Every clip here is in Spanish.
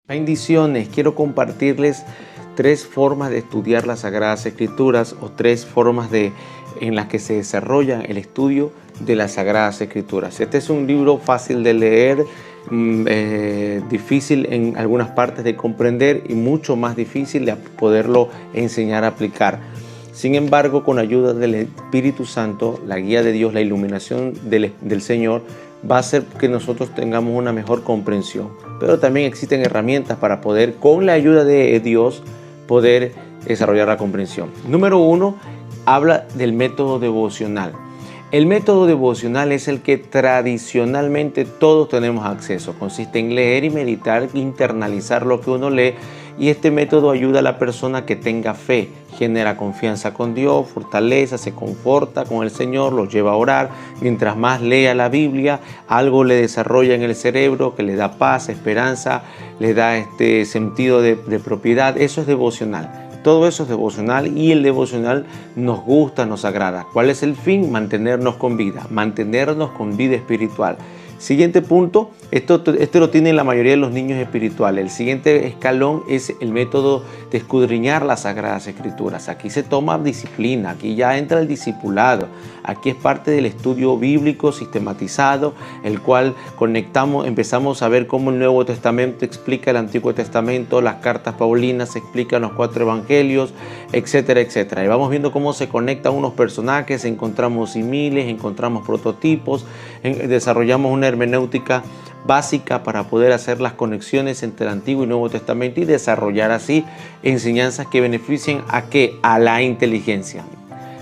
Bendiciones, quiero compartirles tres formas de estudiar las Sagradas Escrituras o tres formas en las que se desarrolla el estudio de las Sagradas Escrituras. Este es un libro fácil de leer, difícil en algunas partes de comprender y mucho más difícil de poderlo enseñar a aplicar. Sin embargo, con ayuda del Espíritu Santo, la guía de Dios, la iluminación del Señor, va a hacer que nosotros tengamos una mejor comprensión. Pero también existen herramientas para poder, con la ayuda de Dios, poder desarrollar la comprensión. Número 1, habla del método devocional. El método devocional es el que tradicionalmente todos tenemos acceso. Consiste en leer y meditar, internalizar lo que uno lee, y este método ayuda a la persona que tenga fe, genera confianza con Dios, fortaleza, se conforta con el Señor, los lleva a orar. Mientras más lea la Biblia, algo le desarrolla en el cerebro que le da paz, esperanza, le da sentido de propiedad. Eso es devocional. Todo eso es devocional y el devocional nos gusta, nos agrada. ¿Cuál es el fin? Mantenernos con vida espiritual. Siguiente punto, esto lo tienen la mayoría de los niños espirituales. El siguiente escalón es el método de escudriñar las Sagradas Escrituras. Aquí se toma disciplina, aquí ya entra el discipulado. Aquí es parte del estudio bíblico sistematizado, el cual empezamos a ver cómo el Nuevo Testamento explica el Antiguo Testamento, las cartas paulinas explican los 4 evangelios, etcétera, etcétera. Y vamos viendo cómo se conectan unos personajes, encontramos similes, encontramos prototipos, desarrollamos una hermenéutica básica para poder hacer las conexiones entre el Antiguo y Nuevo Testamento y desarrollar así enseñanzas que beneficien a la inteligencia.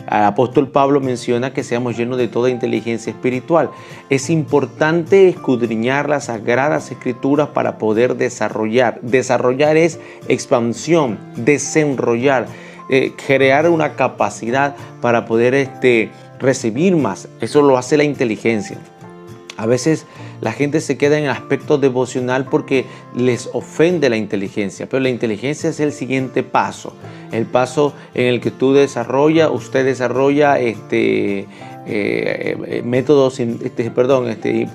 El apóstol Pablo menciona que seamos llenos de toda inteligencia espiritual. Es importante escudriñar las Sagradas Escrituras para poder desarrollar. Desarrollar es expansión, desenrollar, crear una capacidad para poder recibir más. Eso lo hace la inteligencia. A veces la gente se queda en el aspecto devocional porque les ofende la inteligencia, pero la inteligencia es el siguiente paso, el paso en el que usted desarrolla métodos,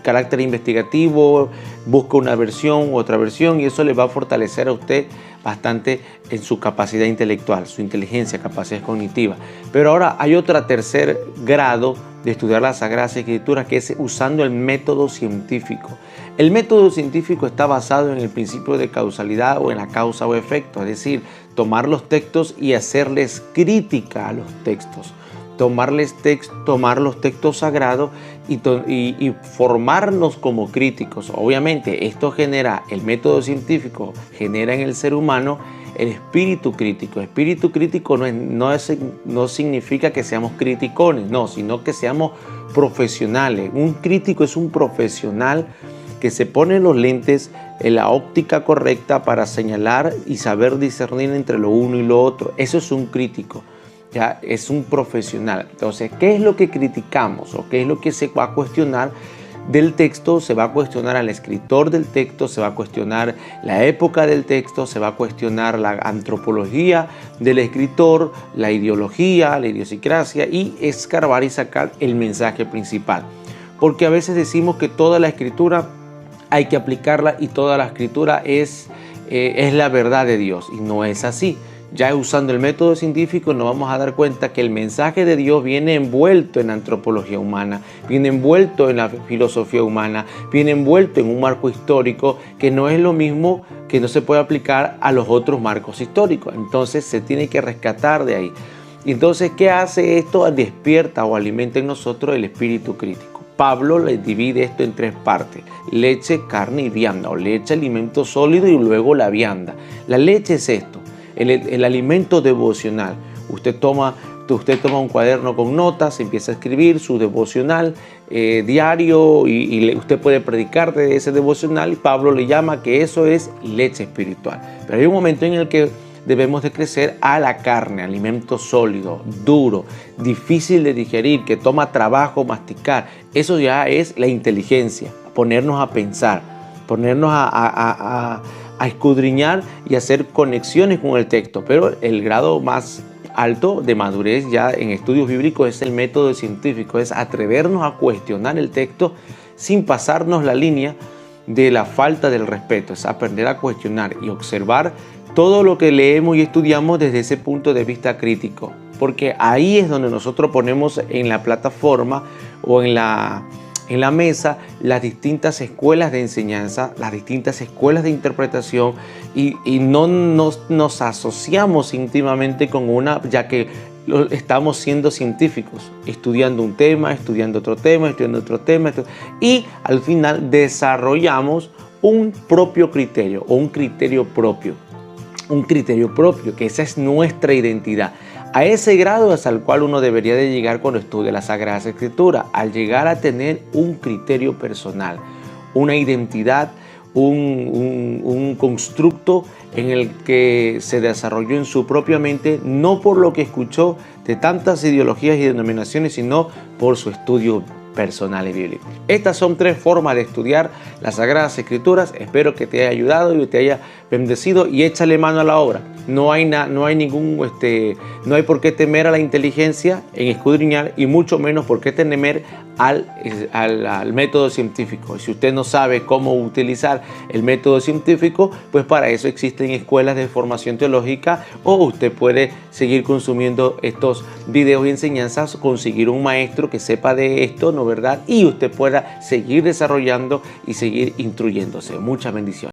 carácter investigativo, busca una versión, otra versión, y eso le va a fortalecer a usted bastante en su capacidad intelectual, su inteligencia, capacidad cognitiva. Pero ahora hay tercer grado de estudiar las Sagradas Escrituras, que es usando el método científico. El método científico está basado en el principio de causalidad o en la causa o efecto, es decir, tomar los textos y hacerles crítica a los textos. Tomar los textos sagrados y formarnos como críticos. Obviamente, el método científico genera en el ser humano el espíritu crítico. Espíritu crítico no significa que seamos criticones, no, sino que seamos profesionales. Un crítico es un profesional que se pone los lentes en la óptica correcta para señalar y saber discernir entre lo uno y lo otro. Eso es un crítico. Ya es un profesional. Entonces, ¿qué es lo que criticamos o qué es lo que se va a cuestionar del texto? Se va a cuestionar al escritor del texto, se va a cuestionar la época del texto, se va a cuestionar la antropología del escritor, la ideología, la idiosincrasia, y escarbar y sacar el mensaje principal. Porque a veces decimos que toda la escritura hay que aplicarla y toda la escritura es la verdad de Dios, y no es así. Ya usando el método científico nos vamos a dar cuenta que el mensaje de Dios viene envuelto en la antropología humana, viene envuelto en la filosofía humana, viene envuelto en un marco histórico que no es lo mismo, que no se puede aplicar a los otros marcos históricos. Entonces se tiene que rescatar de ahí. Entonces, ¿qué hace esto? Despierta o alimenta en nosotros el espíritu crítico. Pablo le divide esto en 3 partes: leche, carne y vianda, o leche, alimento sólido, y luego la vianda. La leche es esto. El alimento devocional. Usted toma un cuaderno con notas, empieza a escribir su devocional diario y usted puede predicar de ese devocional. Pablo le llama que eso es leche espiritual. Pero hay un momento en el que debemos de crecer a la carne, alimento sólido, duro, difícil de digerir, que toma trabajo masticar. Eso ya es la inteligencia, ponernos a pensar, ponernos a escudriñar y hacer conexiones con el texto. Pero el grado más alto de madurez ya en estudios bíblicos es el método científico, es atrevernos a cuestionar el texto sin pasarnos la línea de la falta del respeto, es aprender a cuestionar y observar todo lo que leemos y estudiamos desde ese punto de vista crítico, porque ahí es donde nosotros ponemos en la plataforma o en la mesa las distintas escuelas de enseñanza, las distintas escuelas de interpretación y no nos asociamos íntimamente con una, ya que estamos siendo científicos, estudiando un tema, estudiando otro tema, estudiando otro tema, y al final desarrollamos un propio criterio o un criterio propio, que esa es nuestra identidad. A ese grado es al cual uno debería de llegar cuando estudia las Sagradas Escrituras, al llegar a tener un criterio personal, una identidad, un constructo en el que se desarrolló en su propia mente, no por lo que escuchó de tantas ideologías y denominaciones, sino por su estudio personal y bíblico. Estas son 3 formas de estudiar las Sagradas Escrituras. Espero que te haya ayudado y te haya bendecido, y échale mano a la obra. No hay por qué temer a la inteligencia en escudriñar, y mucho menos por qué temer al método científico. Si usted no sabe cómo utilizar el método científico, pues para eso existen escuelas de formación teológica, o usted puede seguir consumiendo estos videos y enseñanzas, conseguir un maestro que sepa de esto, ¿no verdad? Y usted pueda seguir desarrollando y seguir instruyéndose. Muchas bendiciones.